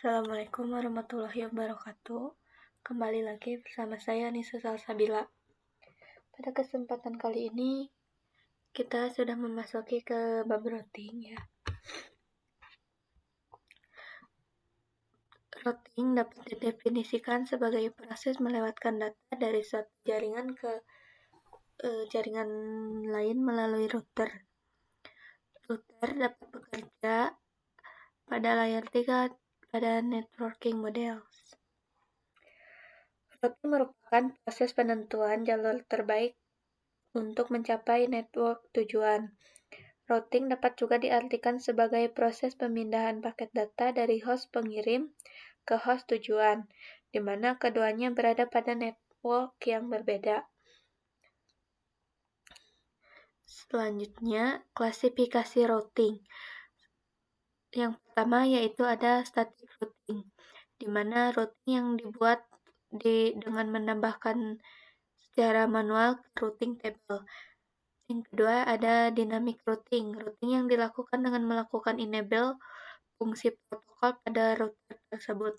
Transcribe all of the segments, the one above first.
Assalamualaikum warahmatullahi wabarakatuh. Kembali lagi bersama saya Nisa Salsabila. Pada kesempatan kali ini kita sudah memasuki ke bab routing ya. Routing dapat didefinisikan sebagai proses melewatkan data dari suatu jaringan ke jaringan lain melalui router. Router dapat bekerja pada layar 3 pada networking models. Routing merupakan proses penentuan jalur terbaik untuk mencapai network tujuan. Routing dapat juga diartikan sebagai proses pemindahan paket data dari host pengirim ke host tujuan, di mana keduanya berada pada network yang berbeda. Selanjutnya, klasifikasi routing. Yang pertama yaitu ada static routing, di mana routing yang dibuat dengan menambahkan secara manual ke routing table. Yang kedua ada dynamic routing, routing yang dilakukan dengan melakukan enable fungsi protokol pada router tersebut.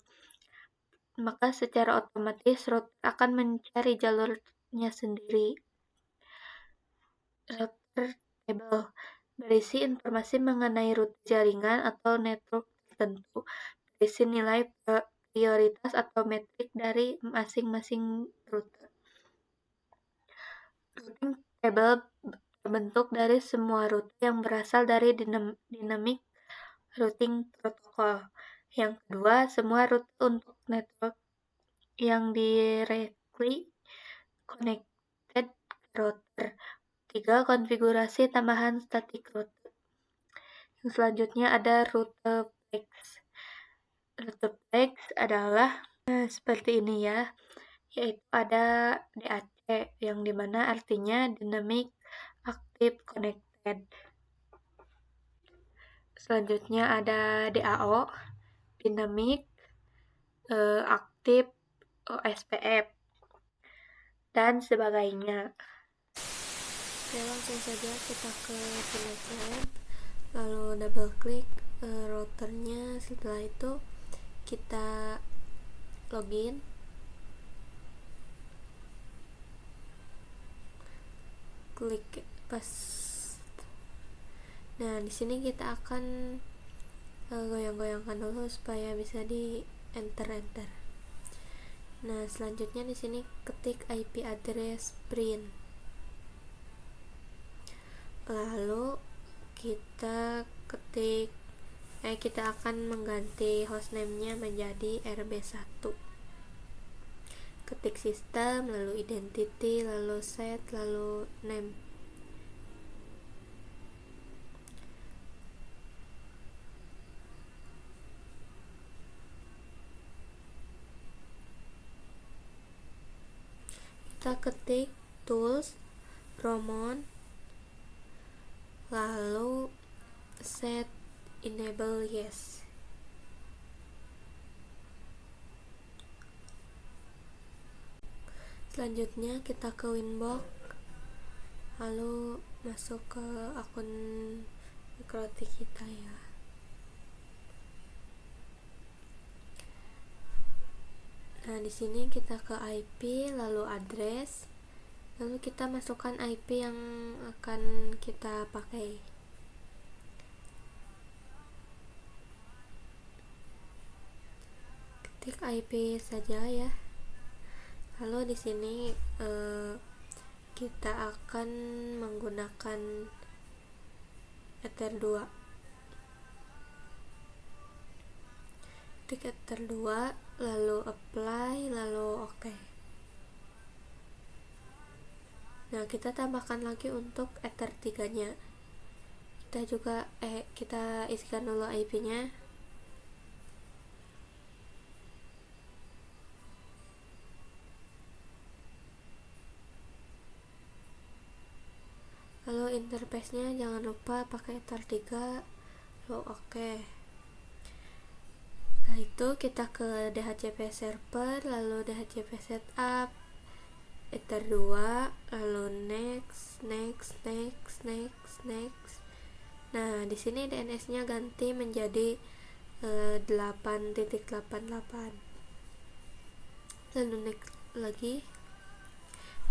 Maka secara otomatis router akan mencari jalurnya sendiri. Router table berisi informasi mengenai rute jaringan atau network tertentu, berisi nilai prioritas atau metrik dari masing-masing router. Routing table terbentuk dari semua rute yang berasal dari dynamic routing protocol. Yang kedua, semua rute untuk network yang directly connected router. 3. Konfigurasi tambahan static router. Yang selanjutnya ada rute flex. Rute flex adalah seperti ini ya, yaitu ada DAC yang dimana artinya Dynamic Active Connected. Selanjutnya ada DAO, Dynamic Active OSPF, dan sebagainya. Oke, langsung saja kita ke penelitian, lalu double klik routernya. Setelah itu kita login. Klik pas. Nah, di sini kita akan goyang-goyangkan dulu supaya bisa di enter. Nah, selanjutnya di sini ketik IP address print. Lalu kita akan mengganti hostname-nya menjadi RB1. Ketik sistem, lalu identity, lalu set, lalu name. Kita ketik tools, Romon, lalu set enable yes. Selanjutnya kita ke Winbox, lalu masuk ke akun MikroTik kita ya. Nah, di sini kita ke IP, lalu address, lalu kita masukkan IP yang akan kita pakai. Ketik IP saja ya. Lalu di sini kita akan menggunakan Ether 2. Ketik Ether 2, lalu apply, lalu oke. Nah, kita tambahkan lagi untuk Ether 3-nya. Kita isikan dulu IP-nya. Lalu interface-nya jangan lupa pakai Ether 3, lalu oke. Setelah itu kita ke DHCP server, lalu DHCP setup, Ether 2, lalu next. Nah, di sini DNS-nya ganti menjadi 8.88. Lalu next lagi.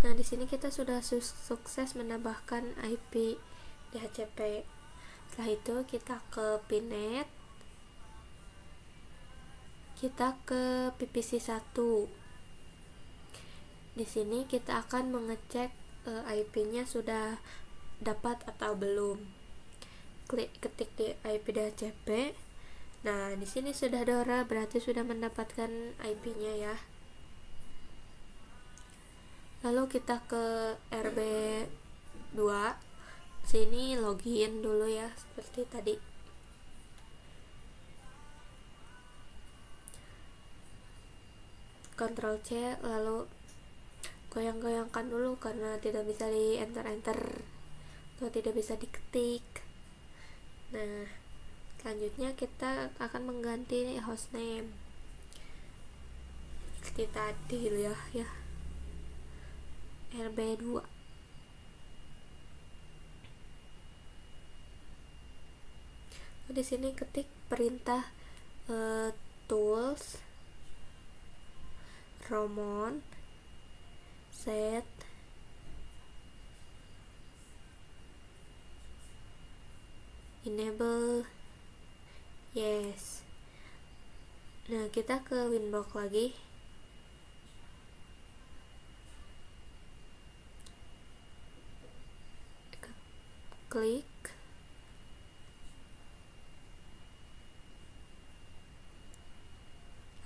Nah, di sini kita sudah sukses menambahkan IP DHCP. Setelah itu kita ke Pinet, kita ke PPC1. Di sini kita akan mengecek IP-nya sudah dapat atau belum. Ketik di IP DHCP. Nah, di sini sudah Dora, berarti sudah mendapatkan IP-nya ya. Lalu kita ke RB2. Sini login dulu ya, seperti tadi. Ctrl C, lalu goyang-goyangkan dulu karena tidak bisa di enter-enter atau tidak bisa diketik. Nah, selanjutnya kita akan mengganti hostname seperti tadi ya. RB2. Di sini ketik perintah tools Romon set enable yes. Nah, kita ke Winbox lagi. Klik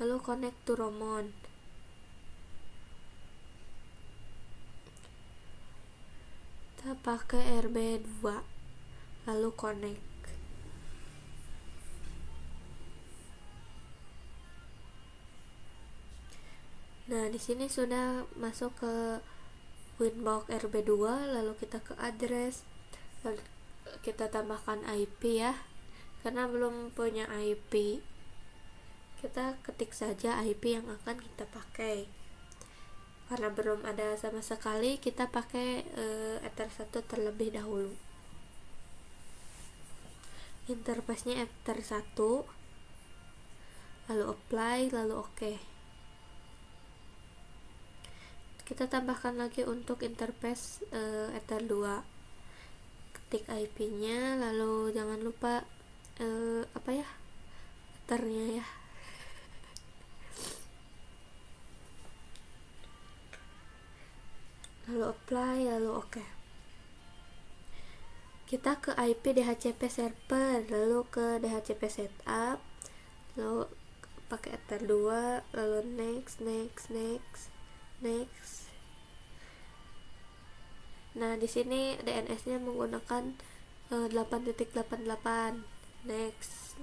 lalu connect to Romon. Kita pakai RB2 lalu connect. Nah, di sini sudah masuk ke Winbox RB2, lalu kita ke address, lalu kita tambahkan IP ya. Karena belum punya IP, kita ketik saja IP yang akan kita pakai. Karena belum ada sama sekali, kita pakai Ether1 terlebih dahulu. Interface-nya Ether1, lalu apply, lalu oke. Kita tambahkan lagi untuk interface Ether2. Ketik IP-nya, lalu jangan lupa Ethernya ya. Lalu apply, lalu oke. Kita ke IP DHCP server, lalu ke DHCP setup, lalu pakai Ether2, lalu next. Nah, di sini DNS-nya menggunakan 8.88. Next.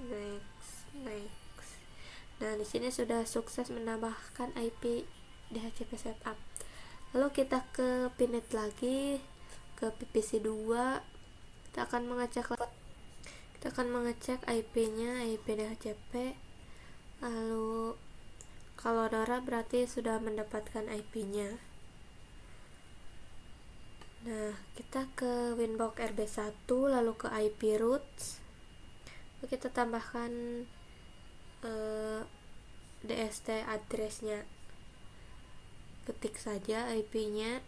Nah, di sini sudah sukses menambahkan IP DHCP setup. Lalu kita ke Pinet lagi, ke PPC2. Kita akan mengecek IP-nya, IP DHCP. Lalu kalau Dora berarti sudah mendapatkan IP-nya. Nah, kita ke Winbox RB1, lalu ke IP roots. Lalu kita tambahkan DST address-nya. Ketik saja IP-nya.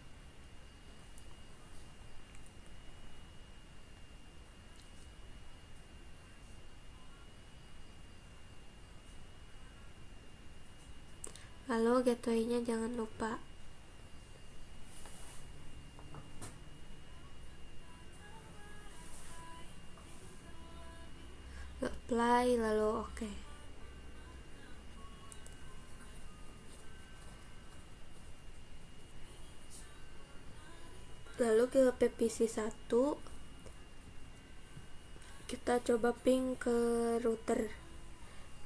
Lalu gateway-nya jangan lupa. Apply, lalu oke. Lalu ke PPC1, kita coba ping ke router,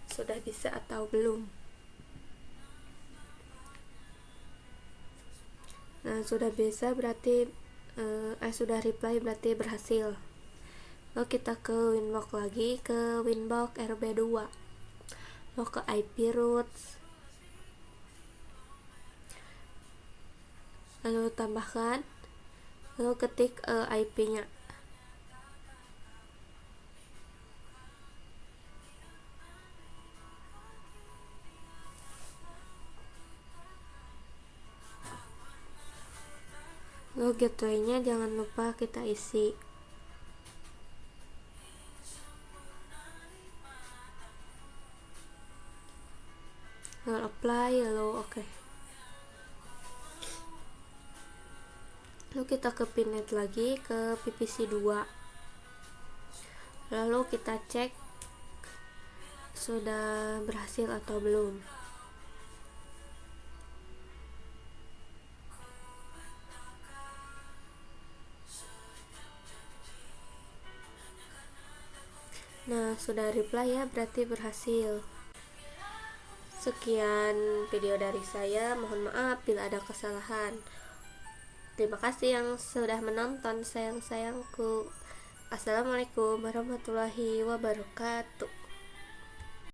sudah bisa atau belum. Nah, sudah bisa berarti sudah reply berarti berhasil. Lalu kita ke Winbox lagi, ke Winbox RB2, lalu ke IP roots, lalu tambahkan, lalu ketik IP-nya. Lalu gateway-nya jangan lupa kita isi. Lalu apply, lalu oke. Lalu kita ke pinnet lagi ke PPC 2. Lalu kita cek sudah berhasil atau belum. Nah, sudah reply ya, berarti berhasil. Sekian video dari saya, mohon maaf bila ada kesalahan. Terima kasih yang sudah menonton, sayang-sayangku. Assalamualaikum warahmatullahi wabarakatuh.